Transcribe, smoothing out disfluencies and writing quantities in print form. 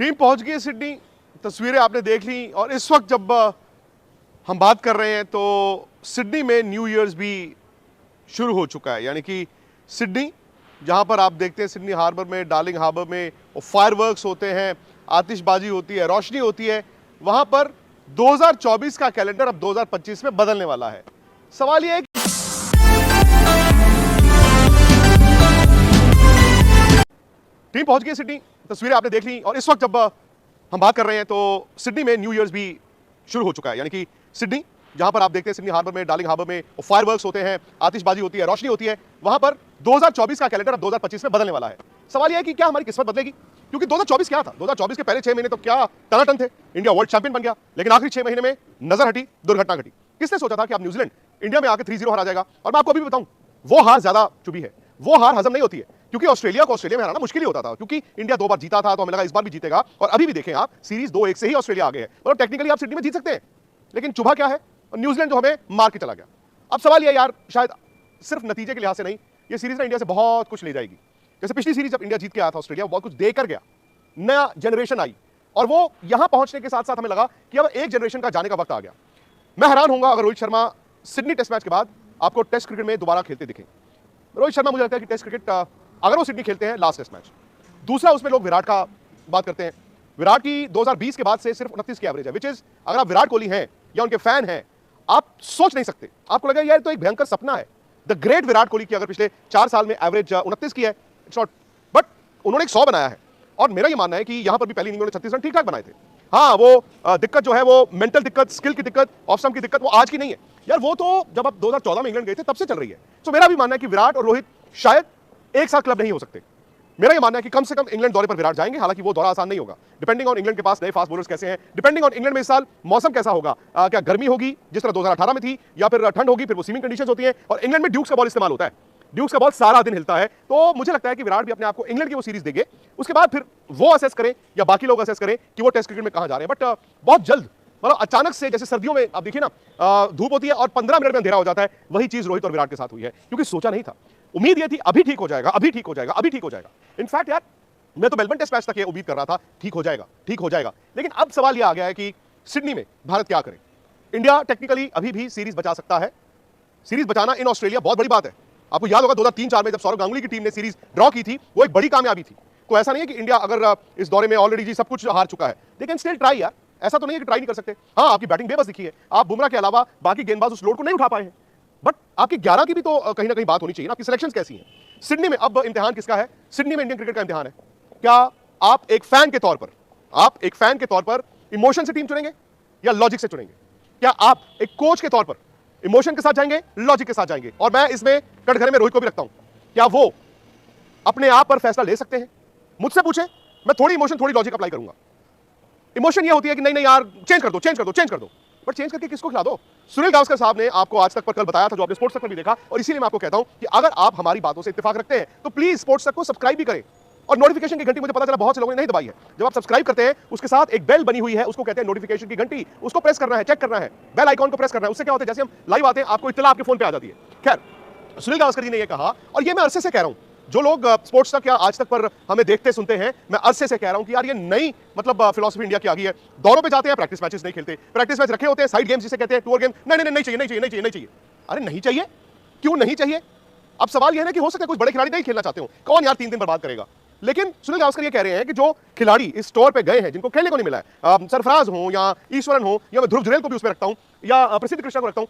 Team पहुंच गई है सिडनी, तस्वीरें आपने देख ली। और इस वक्त जब हम बात कर रहे हैं तो सिडनी में न्यू ईयर्स भी शुरू हो चुका है। यानी कि सिडनी, जहां पर आप देखते हैं सिडनी हार्बर में, डार्लिंग हार्बर में फायरवर्क्स होते हैं, आतिशबाजी होती है, रोशनी होती है, वहां पर 2024 का कैलेंडर अब 2025 में बदलने वाला है। सवाल यह है कि टीम पहुंच गई सिडनी, तस्वीरें आपने देख ली। और इस वक्त जब हम बात कर रहे हैं तो सिडनी में न्यू ईयर्स भी शुरू हो चुका है। यानी कि सिडनी, जहां पर आप देखते हैं सिडनी हार्बर में, डार्लिंग हार्बर में फायरवर्क्स होते हैं, आतिशबाजी होती है, रोशनी होती है, वहां पर 2024 का कैलेंडर अब 2025 में बदलने वाला है। सवाल यह है कि क्या हमारी किस्मत बदलेगी? क्योंकि 2024 क्या था? 2024 के पहले 6 महीने तो क्या टनाटन थे, इंडिया वर्ल्ड चैंपियन बन गया, लेकिन आखिरी 6 महीने में नजर हटी, दुर्घटना घटी। किसने सोचा था कि अब न्यूजीलैंड इंडिया में आकर 3-0 हारा जाएगा? और मैं आपको अभी भी बताऊं, वो हार ज्यादा चुभी है, वो हार हजम नहीं होती है। क्योंकि ऑस्ट्रेलिया को ऑस्ट्रेलिया में हराना मुश्किल ही होता था, क्योंकि इंडिया 2 बार जीता था, तो हमें लगा इस बार भी जीतेगा। और अभी भी देखें आप, सीरीज 2-1 से ही ऑस्ट्रेलिया आगे है। मतलब टेक्निकली आप सिडनी में जीत सकते हैं, लेकिन चुभा क्या है? न्यूजीलैंड जो हमें मार के चला गया। अब सवाल यह यार, शायद सिर्फ नतीजे के लिहाज से नहीं, ये सीरीज ना इंडिया से बहुत कुछ ले जाएगी। जैसे पिछली सीरीज जब इंडिया जीत के आया था ऑस्ट्रेलिया, बहुत कुछ देकर गया, नया जनरेशन आई, और वो यहां पहुंचने के साथ साथ हमें लगा कि अब एक जनरेशन का जाने का वक्त आ गया। मैं हैरान होऊंगा अगर Rohit Sharma Sydney test match के बाद आपको टेस्ट क्रिकेट में दोबारा खेलते दिखें। रोहित शर्मा, मुझे लगता है कि टेस्ट क्रिकेट अगर वो सिडनी खेलते हैं लास्ट टेस्ट मैच। दूसरा, उसमें लोग विराट का बात करते हैं। विराट की 2020 के बाद से सिर्फ 29 की एवरेज है, विच इज, अगर आप विराट कोहली हैं या उनके फैन हैं, आप सोच नहीं सकते। आपको लगा यार तो एक भयंकर सपना है। द ग्रेट विराट कोहली की अगर पिछले 4 साल में एवरेज 29 की है, इट्स नॉट, बट उन्होंने एक 100 बनाया है। और मेरा ये मानना है कि यहां पर भी पहली इनिंग में 36 रन ठीक ठाक बनाए थे। हाँ, वो दिक्कत जो है, वो मेंटल दिक्कत, स्किल की दिक्कत, ऑफ स्टंप की दिक्कत, वो आज की नहीं है यार। वो तो जब आप 2014 में इंग्लैंड गए थे तब से चल रही है। तो मेरा भी मानना है कि विराट और रोहित शायद एक साथ क्लब नहीं हो सकते। मेरा ये मानना है कि कम से कम इंग्लैंड दौरे पर विराट जाएंगे। हालांकि वो दौरा आसान नहीं होगा, डिपेंडिंग ऑन इंग्लैंड के पास नए फास्ट बॉलर्स कैसे हैं, डिपेंडिंग ऑन इंग्लैंड में इस साल मौसम कैसा होगा, क्या गर्मी होगी जिस तरह 2018 में थी, या फिर ठंड होगी, फिर वो सीमिंग कंडीशंस होती हैं। और इंग्लैंड में ड्यूक्स का बॉल इस्तेमाल होता है, ड्यूक्स का बॉल सारा दिन हिलता है। तो मुझे लगता है कि विराट भी अपने आप को इंग्लैंड की वो सीरीज देंगे, उसके बाद फिर वो असेस करें या बाकी लोग असेस करें कि वो टेस्ट क्रिकेट में कहां जा रहे हैं। बट बहुत जल्द, मतलब अचानक से, जैसे सर्दियों में आप देखिए ना, धूप होती है और 15 मिनट में अंधेरा हो जाता है, वही चीज रोहित और विराट के साथ हुई है। क्योंकि सोचा नहीं था, उम्मीद ये थी अभी ठीक हो जाएगा, अभी ठीक हो जाएगा, अभी ठीक हो जाएगा। इनफैक्ट यार, मैं तो मेलबर्न टेस्ट मैच तक ये उम्मीद कर रहा था ठीक हो जाएगा, ठीक हो जाएगा। लेकिन अब सवाल ये आ गया है कि सिडनी में भारत क्या करे? इंडिया टेक्निकली अभी भी सीरीज बचा सकता है। सीरीज बचाना इन ऑस्ट्रेलिया बहुत बड़ी बात है। आपको याद होगा 2003-4 में जब सौरव गांगुली की टीम ने सीरीज ड्रॉ की थी, वो एक बड़ी कामयाबी थी। तो ऐसा नहीं है कि इंडिया अगर इस दौरे में ऑलरेडी जी सब कुछ हार चुका है, लेकिन स्टिल ट्राई यार। ऐसा तो नहीं है कि ट्राई नहीं कर सकते। हाँ, आपकी बैटिंग बेबस दिखी है, आप बुमराह के अलावा बाकी गेंदबाज उस लोड को नहीं उठा पाए हैं, बट आपकी 11 की भी तो कहीं ना कहीं बात होनी चाहिए ना, आपकी सिलेक्शंस कैसी हैं। सिडनी में अब इम्तिहान किसका है? सिडनी में इंडियन क्रिकेट का इम्तिहान है। क्या आप एक फैन के तौर पर, आप एक फैन के तौर पर इमोशन से टीम चुनेंगे या लॉजिक से चुनेंगे? क्या आप एक कोच के तौर पर इमोशन के साथ जाएंगे, लॉजिक के साथ जाएंगे? और मैं इसमें कटघरे में रोहित को भी रखता हूं। क्या वो अपने आप पर फैसला ले सकते हैं? मुझसे पूछे, मैं थोड़ी इमोशन थोड़ी लॉजिक अप्लाई करूंगा। इमोशन ये होती है कि नहीं नहीं यार, चेंज कर दो, चेंज कर दो, चेंज कर दो, बट चेंज करके किसको खिला दो? सुनील गावस्कर साहब ने आपको आज तक पर कल बताया था, जो आपने स्पोर्ट्स तक पर भी देखा। और इसीलिए मैं आपको कहता हूं कि अगर आप हमारी बातों से इत्तेफाक रखते हैं तो प्लीज स्पोर्ट्स तक को सब्सक्राइब भी करें। और नोटिफिकेशन की घंटी, मुझे पता चला बहुत से लोगों ने नहीं दबाई है। जब आप सब्सक्राइब करते हैं, उसके साथ एक बेल बनी हुई है, उसको कहते हैं नोटिफिकेशन की घंटी। उसको प्रेस करना है, चेक करना है, बेल आइकॉन को प्रेस करना है। उससे क्या होता है, जैसे हम लाइव आते हैं आपको इत्तला आपके फोन पे आ जाती है। खैर, सुनील गावस्कर जी ने यह कहा, और ये मैं अरसे से कह रहा हूं, जो लोग स्पोर्ट्स तक या आज तक पर हमें देखते सुनते हैं, मैं अरसे से कह रहा हूं कि यार ये नई मतलब फिलॉसफी इंडिया की आ गई है। दौरों पे जाते हैं, प्रैक्टिस मैचेस नहीं खेलते, प्रैक्टिस मैच रखे होते हैं, साइड गेम्स जिसे कहते हैं, टूर गेम, नहीं नहीं नहीं चाहिए, नहीं चाहिए, नहीं चाहिए, नहीं चाहिए। अरे नहीं चाहिए, क्यों नहीं चाहिए? अब सवाल यह है कि हो सकता है कुछ बड़े खिलाड़ी नहीं खेलना चाहते हो, कौन यार 3 दिन बर्बाद करेगा? लेकिन सुनील गावस्कर ये कह रहे हैं कि जो खिलाड़ी इस टूर पे गए हैं, जिनको खेलने को नहीं मिला है, सरफराज हो या ईश्वरन हो, या मैं ध्रुव जुरैल को भी उसमें रखता हूं, या प्रसिद्ध कृष्णा को रखता हूं,